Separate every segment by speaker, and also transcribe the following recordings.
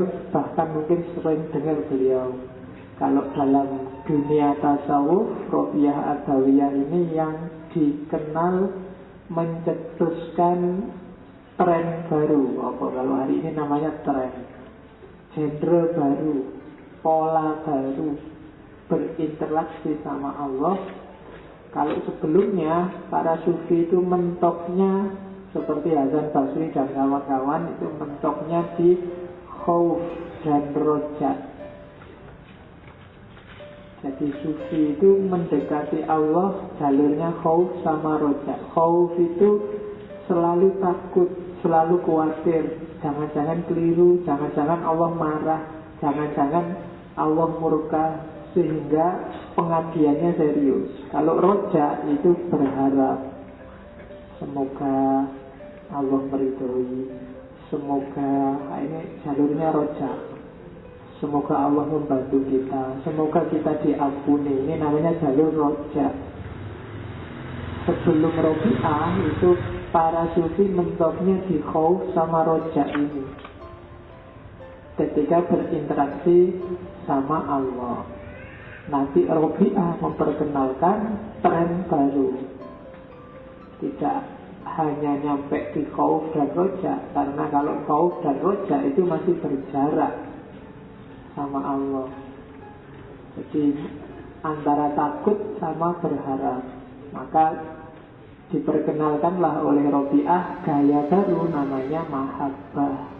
Speaker 1: dengar, bahkan mungkin sering dengar beliau. Kalau dalam dunia tasawuf, Robiah Adawiyah ini yang dikenal mencetuskan tren baru. Apa kalau hari ini namanya tren, genre baru, pola baru, berinteraksi sama Allah. Kalau sebelumnya para sufi itu mentoknya seperti Hasan Basri dan kawan-kawan, itu mentoknya di khauf dan roja. Jadi sufi itu mendekati Allah jalurnya khauf sama roja. Khauf itu selalu takut, selalu khawatir, jangan-jangan keliru, jangan-jangan Allah marah, jangan-jangan Allah murka, sehingga pengabdiannya serius. Kalau roja itu berharap, semoga Allah meridhoi, semoga ini jalurnya roja, semoga Allah membantu kita, semoga kita diampuni. Ini namanya jalur roja. Sebelum Robiah itu para sufi mentoknya di khauf sama roja ini ketika berinteraksi sama Allah. Nanti Robiah memperkenalkan tren baru, tidak hanya nyampe di khauf dan roja, karena kalau khauf dan roja itu masih berjarak sama Allah. Jadi antara takut sama berharap. Maka diperkenalkanlah oleh Robiah gaya baru namanya mahabbah.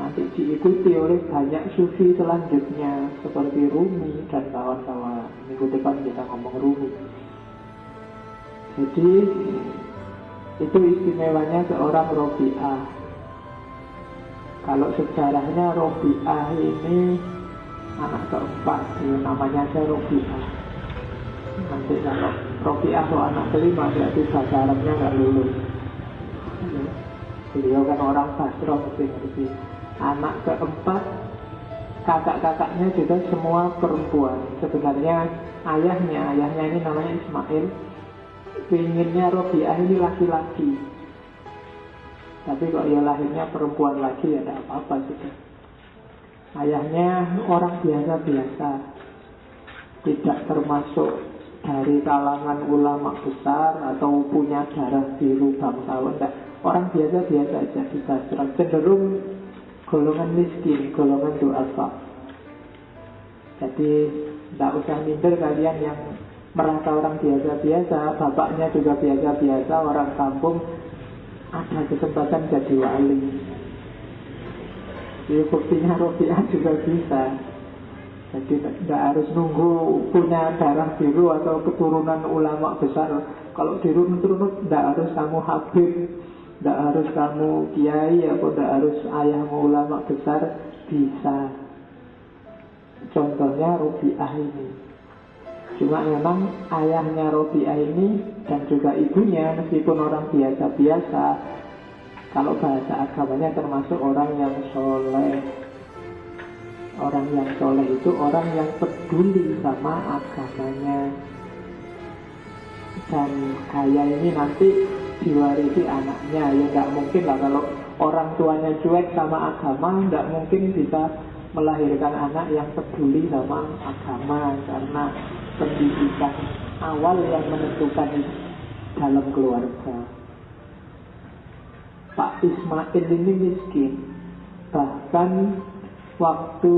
Speaker 1: Nanti diikuti oleh banyak sufi selanjutnya seperti Rumi dan kawan-kawan. Minggu depan kita ngomong Rumi. Jadi itu istimewanya seorang Robiah. Kalau sejarahnya Robiah ini anak keempat, ya, namanya saya Robiah. Nanti kalau Robiah atau anak kelima berarti bahasa Arabnya nggak lulus. Beliau kan orang Basra, mesti ngerti. Anak keempat, kakak-kakaknya juga semua perempuan. Sebenarnya ayahnya ini namanya Ismail, pinginnya Robiah ini laki-laki, tapi kok ya lahirnya perempuan lagi, ya tidak apa-apa juga. Ayahnya orang biasa-biasa, tidak termasuk dari kalangan ulama besar atau punya darah biru bangsawan, tidak. Orang biasa-biasa aja di Basra, cenderung golongan miskin, golongan du'afa. Jadi tidak usah minder kalian yang merasa orang biasa-biasa, bapaknya juga biasa-biasa, orang kampung, ada kesempatan jadi wali. Jadi buktinya Robiah juga bisa. Jadi tidak harus nunggu punya darah biru atau keturunan ulama besar. Kalau dirunut-runut tidak harus kamu habib, tidak harus kamu kiai, atau tidak harus ayahmu ulama besar, bisa. Contohnya Robiah ini. Cuma memang ayahnya Robiah ini dan juga ibunya meskipun orang biasa-biasa, kalau bahasa agamanya termasuk orang yang soleh. Orang yang soleh itu orang yang peduli sama agamanya. Dan gaya ini nanti diwarisi anaknya. Ya nggak mungkin lah kalau orang tuanya cuek sama agama, nggak mungkin bisa melahirkan anak yang peduli sama agama, karena pendidikan awal yang menentukan dalam keluarga. Pak Ismail ini miskin. Bahkan waktu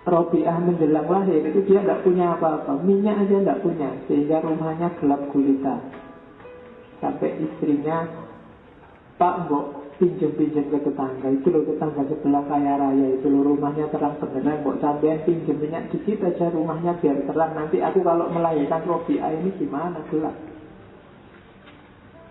Speaker 1: Robiah menjelang lahir itu dia tidak punya apa-apa, minyak aja tidak punya, sehingga rumahnya gelap gulita. Sampai istrinya, Pak, mbok pinjem-pinjem ke tetangga, itu loh tetangga sebelah kaya raya, itu loh rumahnya terang benderang, mbok sampean pinjem minyak dikit aja rumahnya biar terang, nanti aku kalau melahirkan Robiah ini gimana, gelap.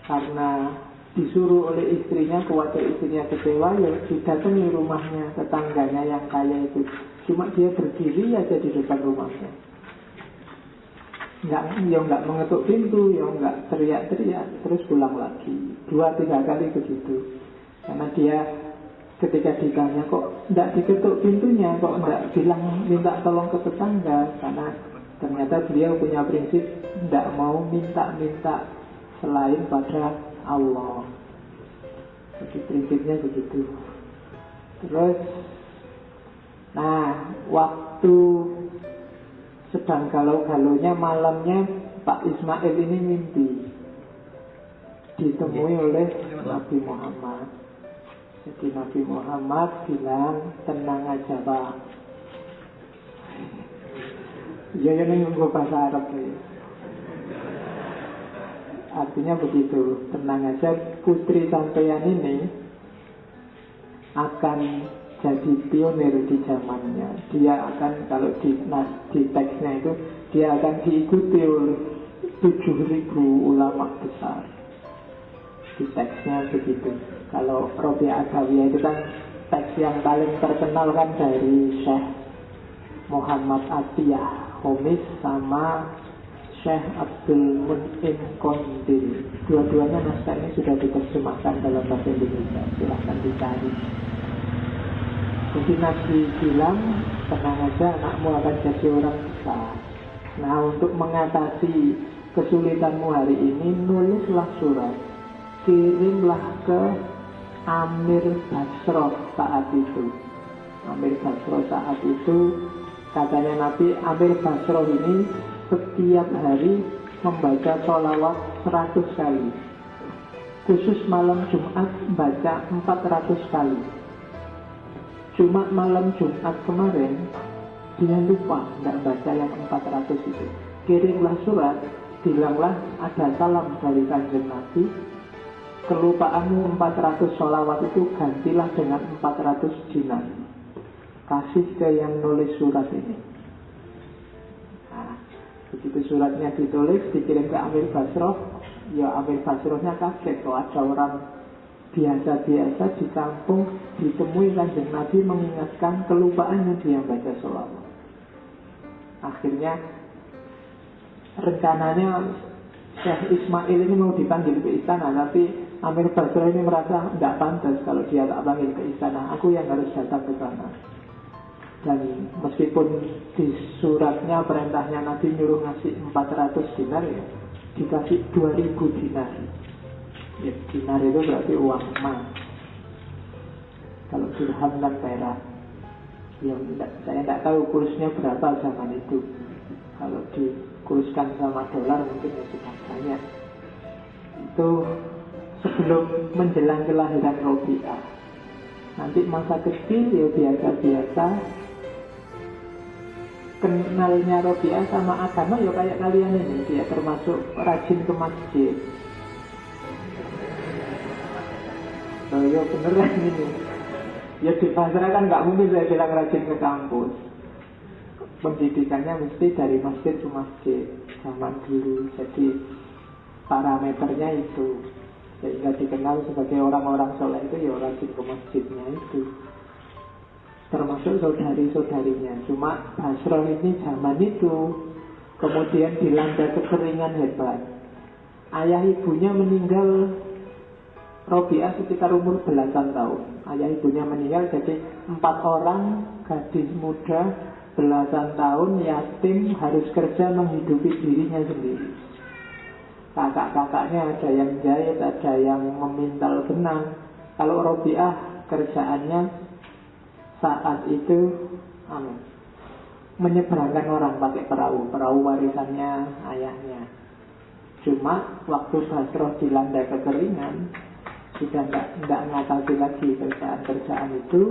Speaker 1: Karena disuruh oleh istrinya, khawatir istrinya kecewa, ya didatangi rumahnya tetangganya yang kaya itu. Cuma dia berdiri aja di depan rumahnya, nggak mengetuk pintu, nggak teriak-teriak, terus pulang lagi 2-3 kali begitu. Karena dia ketika ditanya kok nggak diketuk pintunya, kok nggak bilang minta tolong ke tetangga, karena ternyata beliau punya prinsip nggak mau minta-minta selain pada Allah. Jadi prinsipnya begitu. Terus, nah, waktu sedang galau-galaunya malamnya Pak Ismail ini mimpi ditemui oleh Nabi Muhammad. Jadi Nabi Muhammad bilang, tenang aja Pak. Ya ini ngomong bahasa Arab nih. Artinya begitu, tenang aja, putri sampeyan ini akan jadi pionir di zamannya. Dia akan, kalau di teksnya itu, dia akan diikuti oleh 7.000 ulama besar. Di teksnya begitu. Kalau Robi'ah Adawiyah itu kan teks yang paling terkenal kan dari Syekh Muhammad Atiyah Homis sama Syekh Abdul Mun'im Kondil. Dua-duanya naskah ini sudah diterjemahkan dalam bahasa Indonesia. Silahkan dicari. Jadi Nabi bilang, tenang aja, anakmu akan jadi orang besar. Nah, untuk mengatasi kesulitanmu hari ini, nulislah surat, kirimlah ke Amir Basroh saat itu. Amir Basroh saat itu, katanya Nabi, Amir Basroh ini setiap hari membaca sholawat 100 kali. Khusus malam Jumat baca 400 kali. Cuma malam Jumat kemarin dia lupa tidak baca yang 400 itu. Kirimlah surat, bilanglah ada salam dari Kanjeng Nabi. Kelupaanmu 400 sholawat itu gantilah dengan 400 dinar. Kasih ke yang nulis surat ini. Nah, begitu suratnya ditulis, dikirim ke Amir Basroh, ya Amir Basrohnya kaget kok ada orang biasa-biasa di kampung ditemui Kanjeng Nabi mengingatkan kelupaannya dia baca sholawat. Akhirnya rencananya Syekh Ismail ini mau dipanggil ke istana, tapi Amir Basroh ini merasa tidak pantas kalau dia tak panggil ke istana. Aku yang harus datang ke sana. Dan meskipun di suratnya perintahnya Nabi nyuruh ngasih 400 dinar, ya dikasih 2000 dinar. Ya, dinar itu berarti uang emas. Kalau dirham dan perak, ya, saya tidak tahu kursnya berapa zaman itu. Kalau dikuruskan sama dolar mungkin ya sudah banyak. Itu sebelum menjelang kelahiran Robi'ah. Nanti masa kecil ya biasa-biasa. Kenalnya Robi'ah sama agama ya kayak kalian ini. Dia termasuk rajin ke masjid. Oh ya beneran ini. Ya di pasar kan gak mungkin saya bilang rajin ke kampus. Pendidikannya mesti dari masjid ke masjid zaman dulu. Jadi parameternya itu, sehingga dikenal sebagai orang-orang soleh itu ya rajin ke masjidnya itu. Termasuk saudari-saudarinya. Cuma Basroh ini zaman itu kemudian dilanda kekeringan hebat. Ayah ibunya meninggal Robi'ah sekitar umur belasan tahun. Ayah ibunya meninggal, jadi 4 orang gadis muda belasan tahun yatim harus kerja menghidupi dirinya sendiri. Kakak-kakaknya ada yang jahit, ada yang memintal benang. Kalau Robi'ah kerjaannya saat itu menyeberangkan orang pakai perahu warisannya ayahnya. Cuma waktu Basroh dilanda kekeringan, sudah tidak mengatasi lagi kerjaan-kerjaan itu,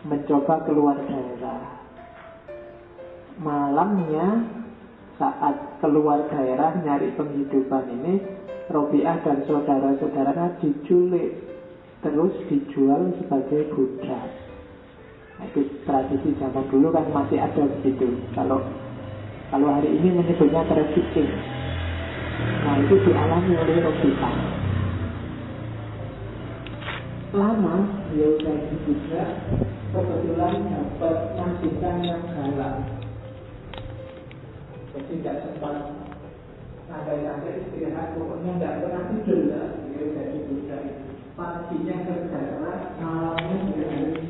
Speaker 1: mencoba keluar daerah. Malamnya saat keluar daerah nyari penghidupan ini, Robi'ah dan saudara-saudaranya diculik, terus dijual sebagai budak. Nah, itu tradisi zaman dulu kan masih ada begitu. Kalau hari ini menyebutnya trafficking. Nah itu dialami oleh Robi'ah. Lama dia udah juga kebetulan dapat majikan yang galak. Jadi tidak sempat santai-santai istirahat, pokoknya tidak pernah tidur lah. Dia jadi budak. Paginya kerja, malamnya dia harus.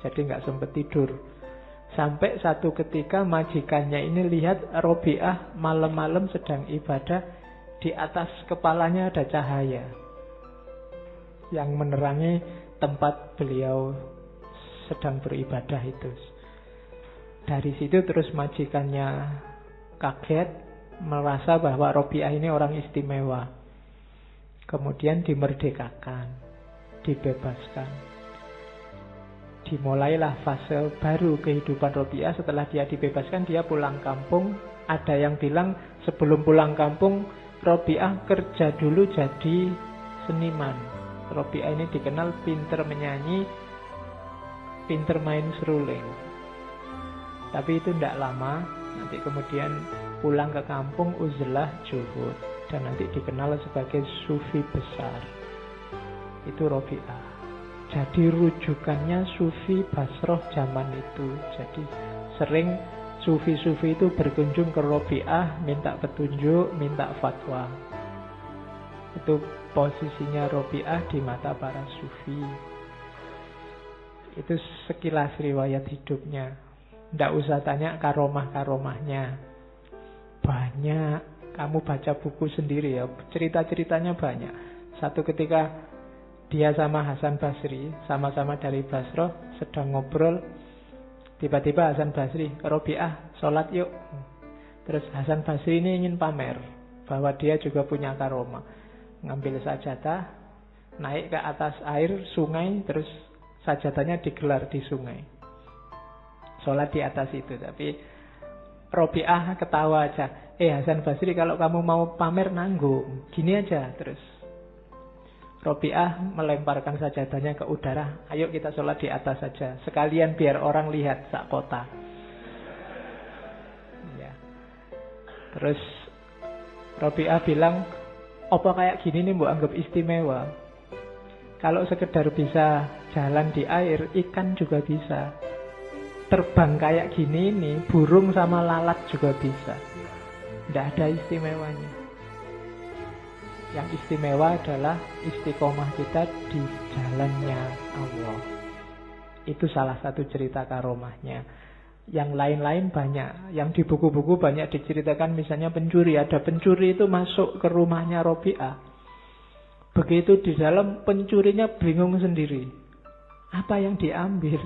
Speaker 1: Jadi nggak sempat tidur. Sampai satu ketika majikannya ini lihat Robi'ah malam-malam sedang ibadah, di atas kepalanya ada cahaya.
Speaker 2: yang menerangi tempat beliau sedang beribadah itu. Dari situ terus majikannya kaget, merasa bahwa Robiah ini orang istimewa. Kemudian dimerdekakan, dibebaskan. Dimulailah fase baru kehidupan Robiah. Setelah dia dibebaskan, dia pulang kampung. Ada yang bilang sebelum pulang kampung, Robiah kerja dulu jadi seniman. Robiah ini dikenal pinter menyanyi, pinter main seruling. Tapi itu tidak lama. Nanti kemudian pulang ke kampung, uzlah juhud, dan nanti dikenal sebagai sufi besar. Itu Robiah. Jadi rujukannya sufi Basroh zaman itu. Jadi sering sufi-sufi itu berkunjung ke Robiah, minta petunjuk, minta fatwa. Itu posisinya Robiah di mata para sufi. Itu sekilas riwayat hidupnya. Tidak usah tanya karomah-karomahnya. Banyak. Kamu baca buku sendiri ya. Cerita-ceritanya banyak. Satu ketika dia sama Hasan Basri, sama-sama dari Basroh, sedang ngobrol. Tiba-tiba Hasan Basri, Robiah, sholat yuk. Terus Hasan Basri ini ingin pamer bahwa dia juga punya karomah. Ngambil sajadah, naik ke atas air sungai, terus sajadahnya digelar di sungai. Sholat di atas itu. Tapi Robiah ketawa aja. Hasan Basri, kalau kamu mau pamer nanggung, gini aja. Terus Robiah melemparkan sajadahnya ke udara. Ayo kita sholat di atas saja. Sekalian biar orang lihat sak kota. Ya. Terus Robiah bilang, apa kayak gini nih mbok anggap istimewa? Kalau sekedar bisa jalan di air, ikan juga bisa. Terbang kayak gini nih, burung sama lalat juga bisa. Tidak ada istimewanya. Yang istimewa adalah istiqomah kita di jalannya Allah. Itu salah satu cerita karomahnya. Yang lain-lain banyak. Yang di buku-buku banyak diceritakan, misalnya pencuri. Ada pencuri itu masuk ke rumahnya Robiah. Begitu di dalam, pencurinya bingung sendiri. Apa yang diambil?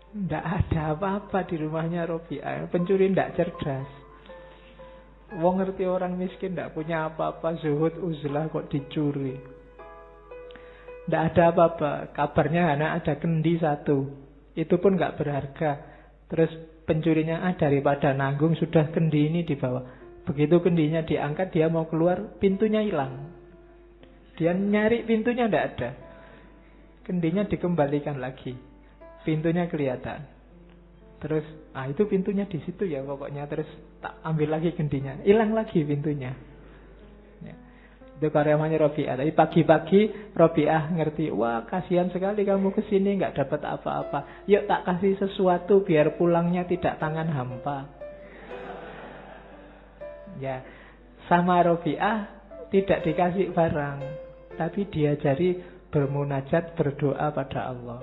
Speaker 2: Tidak ada apa-apa di rumahnya Robiah. Pencuri tidak cerdas. Wong ngerti orang miskin tidak punya apa-apa, zuhud uzlah kok dicuri. Tidak ada apa-apa. Kabarnya hanya ada kendi satu. Itu pun nggak berharga. Terus pencurinya, daripada nanggung, sudah kendi ini dibawa. Begitu kendinya diangkat, dia mau keluar, pintunya hilang. Dia nyari pintunya tidak ada. Kendinya dikembalikan lagi. Pintunya kelihatan. Terus, itu pintunya di situ ya pokoknya. Terus tak ambil lagi kendinya, hilang lagi pintunya. Ya. Itu karyanya Robiah. Tapi pagi-pagi Robiah ngerti, wah kasihan sekali kamu kesini nggak dapat apa-apa. Yuk tak kasih sesuatu biar pulangnya tidak tangan hampa. Ya, sama Robiah tidak dikasih barang, tapi diajari bermunajat, berdoa pada Allah.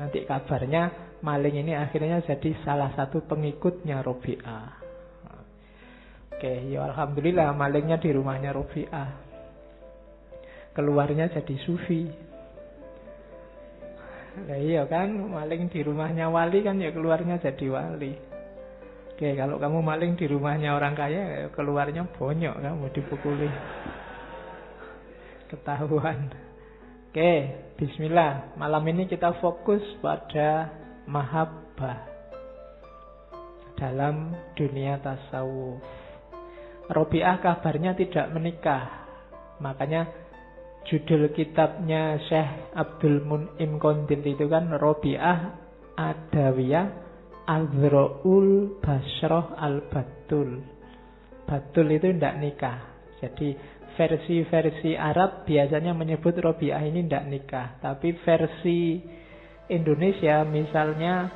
Speaker 2: Nanti kabarnya maling ini akhirnya jadi salah satu pengikutnya Robiah. Oke, ya alhamdulillah malingnya di rumahnya Robiah. Keluarnya jadi sufi. Nah, iya kan, maling di rumahnya wali kan ya keluarnya jadi wali. Oke, kalau kamu maling di rumahnya orang kaya, ya keluarnya bonyok, kamu dipukuli. Ketahuan. Oke, bismillah. Malam ini kita fokus pada mahabbah dalam dunia tasawuf. Robiah kabarnya tidak menikah. Makanya judul kitabnya Syekh Abdul Mun'im Qondil itu kan Robiah Adawiyah Azra'ul Basroh Al-Batul. Batul itu tidak nikah. Jadi versi-versi Arab biasanya menyebut Robiah ini tidak nikah. Tapi versi Indonesia misalnya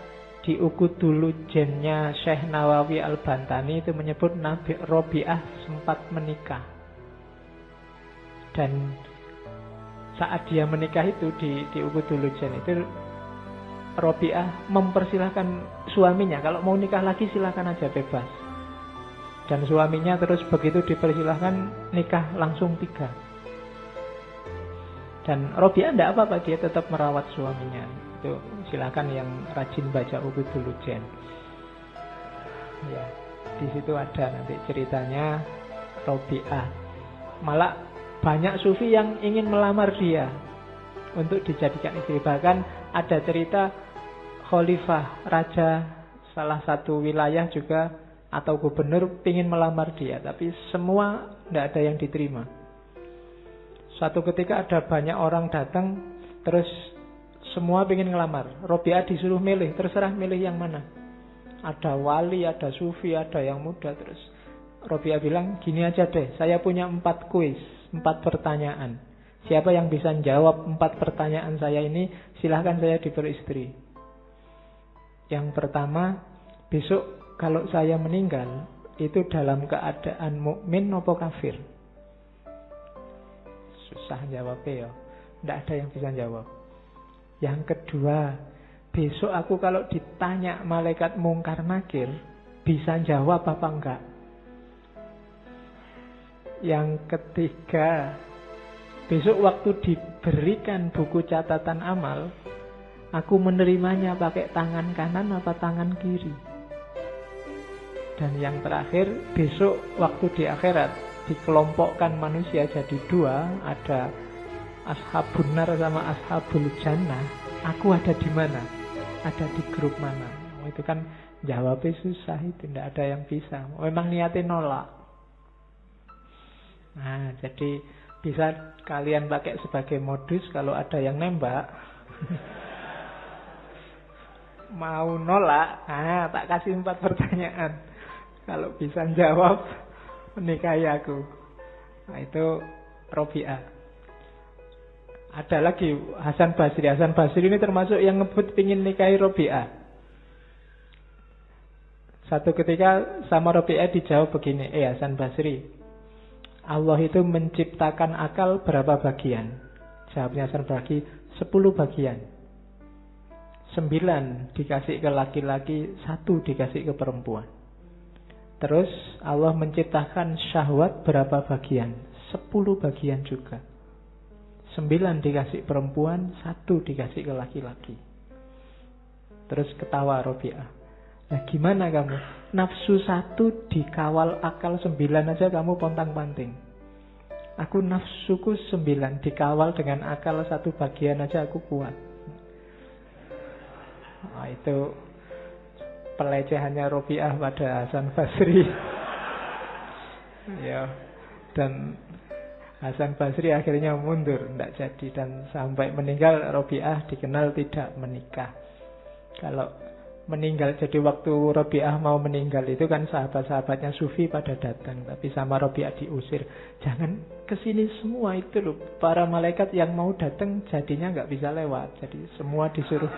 Speaker 2: di Ukudulu Jennya Syekh Nawawi Al-Bantani itu menyebut Nabi Robiah sempat menikah. Dan saat dia menikah itu di Ukudulu Jen itu Robiah mempersilahkan suaminya, kalau mau nikah lagi silakan aja, bebas. Dan suaminya terus begitu dipersilahkan nikah langsung 3. Dan Robi'ah tidak apa-apa, dia tetap merawat suaminya. Itu silakan yang rajin baca Ubudul Ujen. Ya, di situ ada nanti ceritanya Robi'ah. Malah banyak sufi yang ingin melamar dia untuk dijadikan istri. Bahkan ada cerita khalifah, raja salah satu wilayah juga atau gubernur ingin melamar dia, tapi semua tidak ada yang diterima. Suatu ketika ada banyak orang datang, terus semua ingin ngelamar. Robi'ah disuruh milih, terserah milih yang mana. Ada wali, ada sufi, ada yang muda. Terus Robi'ah bilang, gini aja deh, saya punya 4 kuis, 4 pertanyaan. Siapa yang bisa jawab 4 pertanyaan saya ini, silahkan saya diberi istri. Yang pertama, besok kalau saya meninggal, itu dalam keadaan mukmin atau kafir? Susah jawabnya ya. Tidak ada yang bisa jawab. Yang kedua, besok aku kalau ditanya malaikat mungkar nakir, bisa jawab apa enggak? Yang ketiga, besok waktu diberikan buku catatan amal, aku menerimanya pakai tangan kanan apa tangan kiri? Dan yang terakhir, besok waktu di akhirat dikelompokkan manusia jadi 2, ada ashabun nar sama ashabul jannah, aku ada di mana? Ada di grup mana? Itu kan jawabnya susah, itu tidak ada yang bisa. Memang niatnya nolak. Nah, jadi bisa kalian pakai sebagai modus kalau ada yang nembak. Mau nolak, tak kasih 4 pertanyaan. Kalau bisa jawab, menikahi aku. Nah, itu Robi'ah. Ada lagi Hasan Basri. Hasan Basri ini termasuk yang ngebut pingin nikahi Robi'ah. Satu ketika sama Robi'ah dijawab begini, Hasan Basri, Allah itu menciptakan akal berapa bagian? Jawabnya Hasan Basri, 10 bagian. 9 dikasih ke laki-laki, 1 dikasih ke perempuan. Terus Allah menciptakan syahwat berapa bagian? 10 bagian juga. 9 dikasih perempuan, 1 dikasih ke laki-laki. Terus ketawa Robi'ah. Nah gimana kamu? Nafsu 1 dikawal akal 9 aja kamu pontang-panting. Aku nafsuku 9 dikawal dengan akal 1 bagian aja aku kuat. Nah, itu pelecehannya Robi'ah pada Hasan Basri. Ya, dan Hasan Basri akhirnya mundur, tidak jadi, dan sampai meninggal Robi'ah dikenal tidak menikah. Kalau meninggal, jadi waktu Robi'ah mau meninggal itu kan sahabat-sahabatnya sufi pada datang, tapi sama Robi'ah diusir. Jangan kesini semua itu loh, para malaikat yang mau datang jadinya nggak bisa lewat, jadi semua disuruh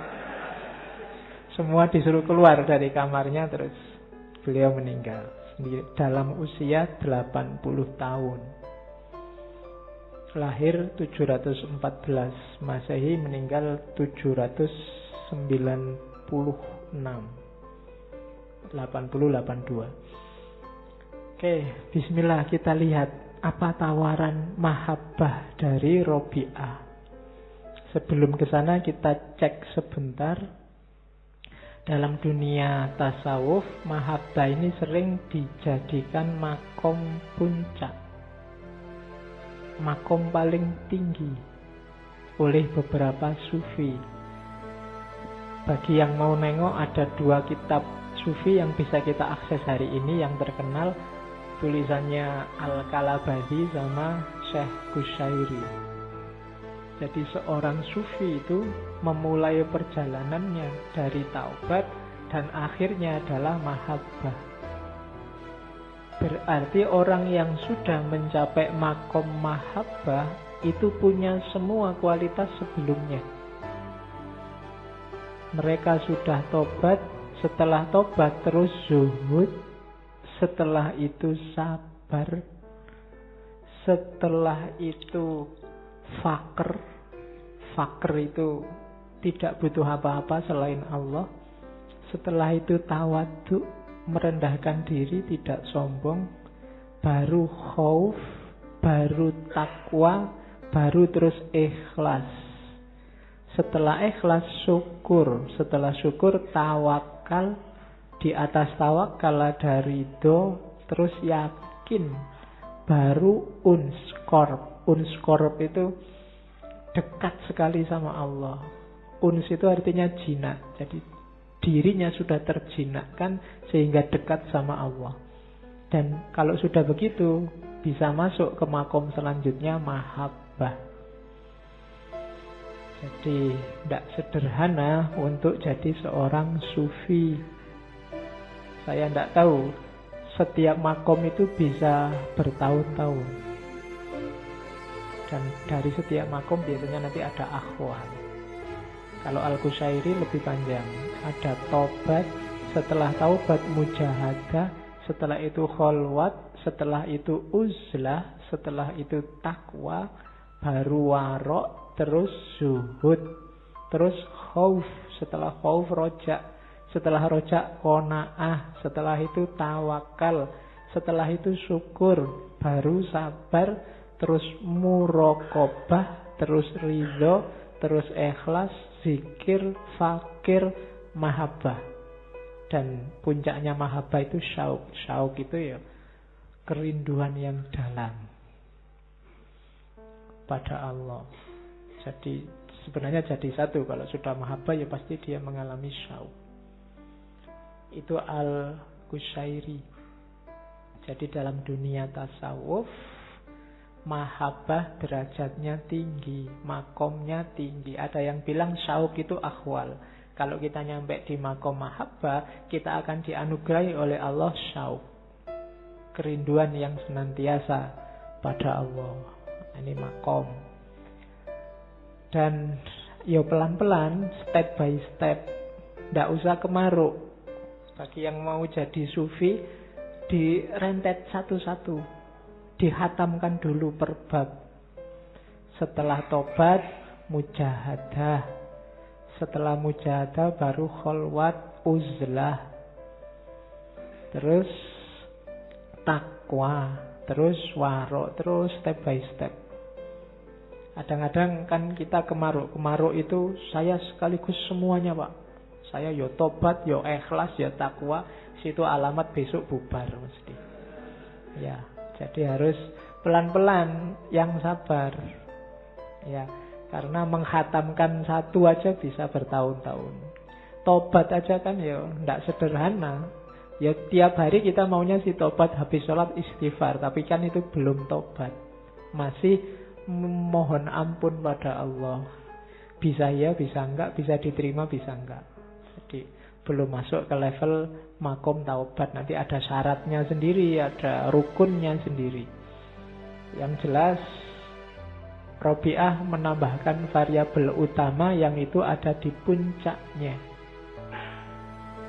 Speaker 2: keluar dari kamarnya. Terus beliau meninggal dalam usia 80 tahun. Lahir 714 Masehi, meninggal 796 80-82. Oke, bismillah, kita lihat apa tawaran mahabbah dari Robi'ah. Sebelum ke sana kita cek sebentar. Dalam dunia tasawuf, mahabbah ini sering dijadikan makom puncak, makom paling tinggi oleh beberapa sufi. Bagi yang mau nengok, ada 2 kitab sufi yang bisa kita akses hari ini yang terkenal, tulisannya Al-Kalabadi sama Syekh Qushairi. Jadi seorang sufi itu memulai perjalanannya dari taubat dan akhirnya adalah mahabbah. Berarti orang yang sudah mencapai makom mahabbah itu punya semua kualitas sebelumnya. Mereka sudah tobat, setelah tobat terus zuhud, setelah itu sabar, setelah itu fakir. Fakir itu tidak butuh apa-apa selain Allah. Setelah itu tawadhu, merendahkan diri, tidak sombong. Baru khauf, baru takwa, baru terus ikhlas. Setelah ikhlas syukur, setelah syukur tawakal, di atas tawakal ada ridho, terus yakin, baru unskorp. Unskorp itu dekat sekali sama Allah. Uns itu artinya jinak, jadi dirinya sudah terjinakkan sehingga dekat sama Allah. Dan kalau sudah begitu, bisa masuk ke makom selanjutnya, mahabbah. Jadi tidak sederhana untuk jadi seorang sufi. Saya tidak tahu, setiap makom itu bisa bertahun-tahun. Dan dari setiap makom biasanya nanti ada akhwal. Kalau Al-Qushairi lebih panjang. Ada tobat, setelah taubat mujahadah, setelah itu kholwat, setelah itu uzlah, setelah itu takwa, baru warok, terus zuhud, terus khauf, setelah khauf rojak, setelah rojak qanaah, setelah itu tawakal, setelah itu syukur, baru sabar, terus muraqabah, terus ridho, terus ikhlas, zikir, fakir, mahabbah. Dan puncaknya mahabbah itu syauk. Syauk itu ya kerinduan yang dalam pada Allah. Jadi sebenarnya jadi satu. Kalau sudah mahabbah ya pasti dia mengalami syauk. Itu Al-Qushairi. Jadi dalam dunia tasawuf, mahabbah derajatnya tinggi, makomnya tinggi. Ada yang bilang syauk itu akhwal. Kalau kita nyampe di makom mahabbah, kita akan dianugerahi oleh Allah syauk, kerinduan yang senantiasa pada Allah. Ini makom. Dan ya pelan-pelan, step by step, tidak usah kemaruk. Bagi yang mau jadi sufi, direntet satu-satu, dihatamkan dulu per bab. Setelah tobat, mujahadah. Setelah mujahadah baru kholwat, uzlah. Terus takwa, terus warok, terus step by step. Kadang-kadang kan kita kemaruk itu saya sekaligus semuanya, Pak. Saya yo tobat, yo ikhlas, yo takwa. Situ alamat besok bubar mesti. Ya, jadi harus pelan-pelan, yang sabar. Ya, karena menghatamkan satu aja bisa bertahun-tahun. Tobat aja kan ya tidak sederhana. Ya tiap hari kita maunya si tobat, habis sholat istighfar, tapi kan itu belum tobat. Masih mohon ampun pada Allah. Bisa ya, bisa enggak, bisa diterima, bisa enggak. Jadi belum masuk ke level makom taubat. Nanti ada syaratnya sendiri, ada rukunnya sendiri. Yang jelas Rabi'ah menambahkan variabel utama yang itu ada di puncaknya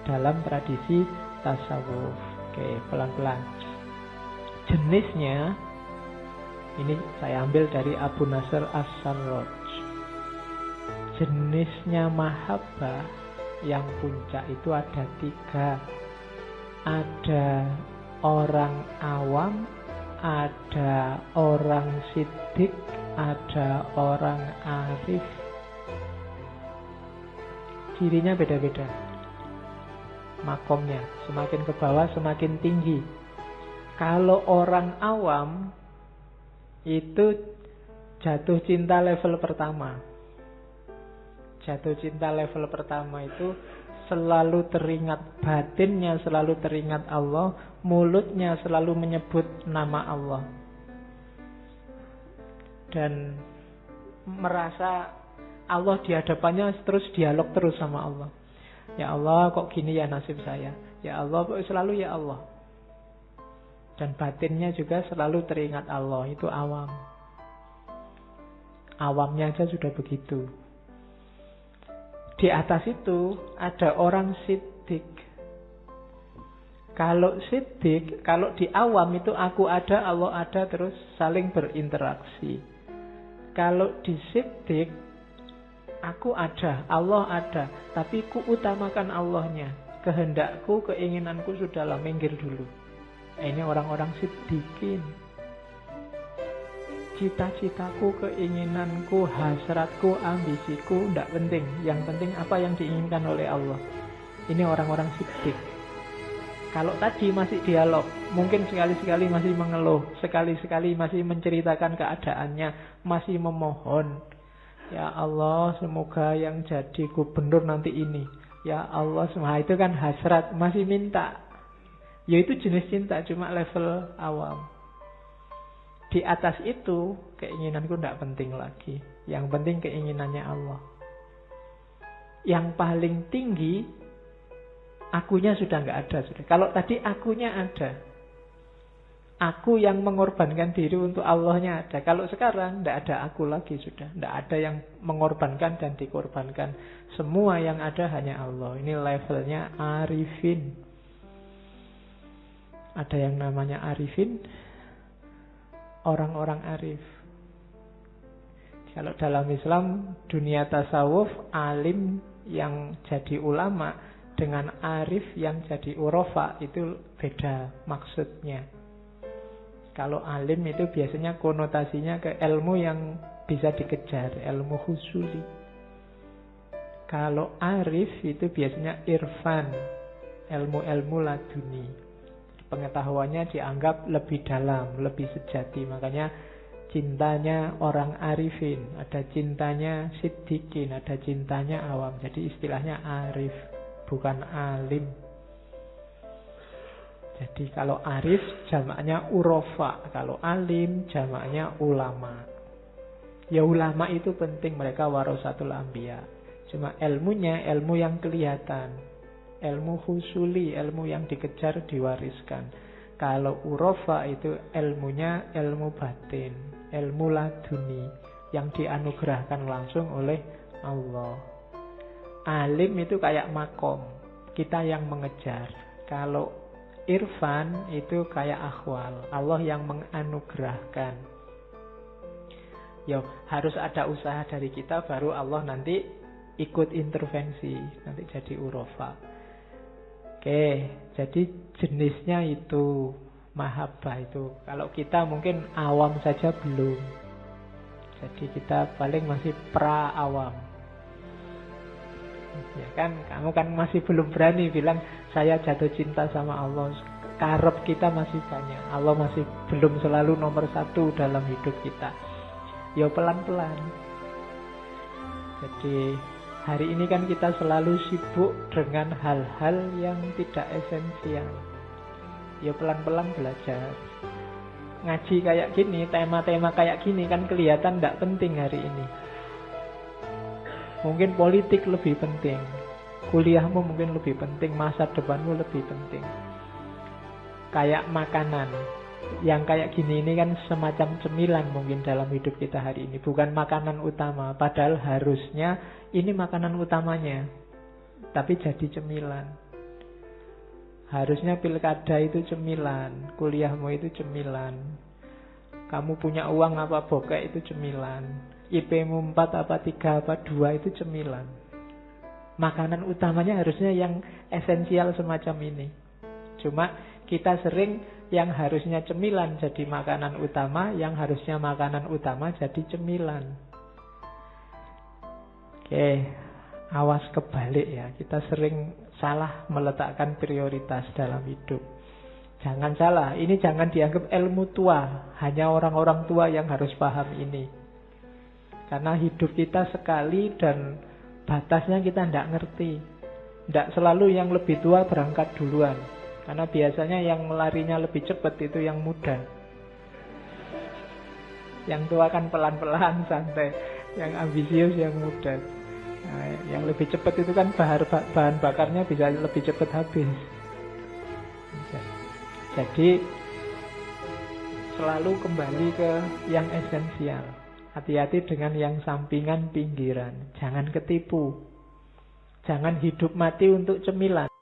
Speaker 2: dalam tradisi tasawuf. Oke, pelan-pelan. Jenisnya ini saya ambil dari Abu Nasr As-Sarraj. Jenisnya mahabbah yang puncak itu ada 3. Ada orang awam, ada orang siddiq, ada orang arif. Cirinya beda-beda. Makomnya semakin ke bawah semakin tinggi. Kalau orang awam itu jatuh cinta level pertama. Jatuh cinta level pertama itu selalu teringat batinnya, selalu teringat Allah, mulutnya selalu menyebut nama Allah. Dan merasa Allah di hadapannya, terus dialog terus sama Allah. Ya Allah, kok gini ya nasib saya. Ya Allah, kok selalu ya Allah. Dan batinnya juga selalu teringat Allah. Itu awam. Awamnya aja sudah begitu. Di atas itu ada orang siddiq. Kalau siddiq, kalau di awam itu aku ada, Allah ada, terus saling berinteraksi. Kalau di siddiq, aku ada, Allah ada, tapi ku utamakan Allahnya. Kehendakku, keinginanku sudahlah, minggir dulu. Ini orang-orang siddiqin. cita-citaku, keinginanku, hasratku, ambisiku, tidak penting. Yang penting apa yang diinginkan oleh Allah. Ini orang-orang siddiq. Kalau tadi masih dialog, mungkin sekali-sekali masih mengeluh, sekali-sekali masih menceritakan keadaannya, masih memohon. Ya Allah, semoga yang jadi gubernur nanti ini. Ya Allah, semua itu kan hasrat, masih minta. Ya itu jenis cinta, cuma level awam. Di atas itu, keinginanku tidak penting lagi. Yang penting keinginannya Allah. Yang paling tinggi, akunya sudah nggak ada. Kalau tadi akunya ada. Aku yang mengorbankan diri untuk Allahnya ada. Kalau sekarang tidak ada aku lagi sudah. Tidak ada yang mengorbankan dan dikorbankan. Semua yang ada hanya Allah. Ini levelnya arifin. Ada yang namanya arifin. Orang-orang arif. Kalau dalam Islam, dunia tasawuf, alim yang jadi ulama dengan arif yang jadi urofa itu beda maksudnya. Kalau alim itu biasanya konotasinya ke ilmu yang bisa dikejar, ilmu husuli. Kalau arif itu biasanya irfan, ilmu-ilmu laduni. Pengetahuannya dianggap lebih dalam, lebih sejati. Makanya cintanya orang arifin, ada cintanya siddiqin, ada cintanya awam. Jadi istilahnya arif, bukan alim. Jadi kalau arif jamaknya urofa, kalau alim jamaknya ulama. Ya ulama itu penting, mereka warasatul anbiya. Cuma ilmunya ilmu yang kelihatan. Ilmu husuli, ilmu yang dikejar, diwariskan. Kalau urofa itu ilmunya ilmu batin, ilmu laduni, yang dianugerahkan langsung oleh Allah. Alim itu kayak makom, kita yang mengejar. Kalau irfan itu kayak akhwal, Allah yang menganugerahkan. Yo, harus ada usaha dari kita, baru Allah nanti ikut intervensi, nanti jadi urofa. Oke, jadi jenisnya itu mahabbah itu. Kalau kita mungkin awam saja belum. Jadi kita paling masih pra-awam. Ya kan, kamu kan masih belum berani bilang saya jatuh cinta sama Allah. Karep kita masih banyak. Allah masih belum selalu nomor satu dalam hidup kita. Ya pelan-pelan. Jadi hari ini kan kita selalu sibuk dengan hal-hal yang tidak esensial. Ya pelan-pelan belajar. Ngaji kayak gini, tema-tema kayak gini kan kelihatan tidak penting hari ini. Mungkin politik lebih penting. Kuliahmu mungkin lebih penting. Masa depanmu lebih penting. Kayak makanan. Yang kayak gini ini kan semacam cemilan mungkin dalam hidup kita hari ini. Bukan makanan utama. Padahal harusnya ini makanan utamanya. Tapi jadi cemilan. Harusnya pilkada itu cemilan. Kuliahmu itu cemilan. Kamu punya uang apa bokeh itu cemilan. IP-mu 4 apa 3 apa 2 itu cemilan. Makanan utamanya harusnya yang esensial semacam ini. Cuma kita sering yang harusnya cemilan jadi makanan utama, yang harusnya makanan utama jadi cemilan. Oke, awas kebalik ya. Kita sering salah meletakkan prioritas dalam hidup. Jangan salah, ini jangan dianggap ilmu tua. Hanya orang-orang tua yang harus paham ini. Karena hidup kita sekali dan batasnya kita tidak ngerti. Tidak selalu yang lebih tua berangkat duluan. Karena biasanya yang larinya lebih cepat itu yang muda. Yang tua kan pelan-pelan, santai. Yang ambisius yang muda. Nah, yang lebih cepat itu kan bahan bakarnya bisa lebih cepat habis. Jadi selalu kembali ke yang esensial. Hati-hati dengan yang sampingan pinggiran. Jangan ketipu. Jangan hidup mati untuk cemilan.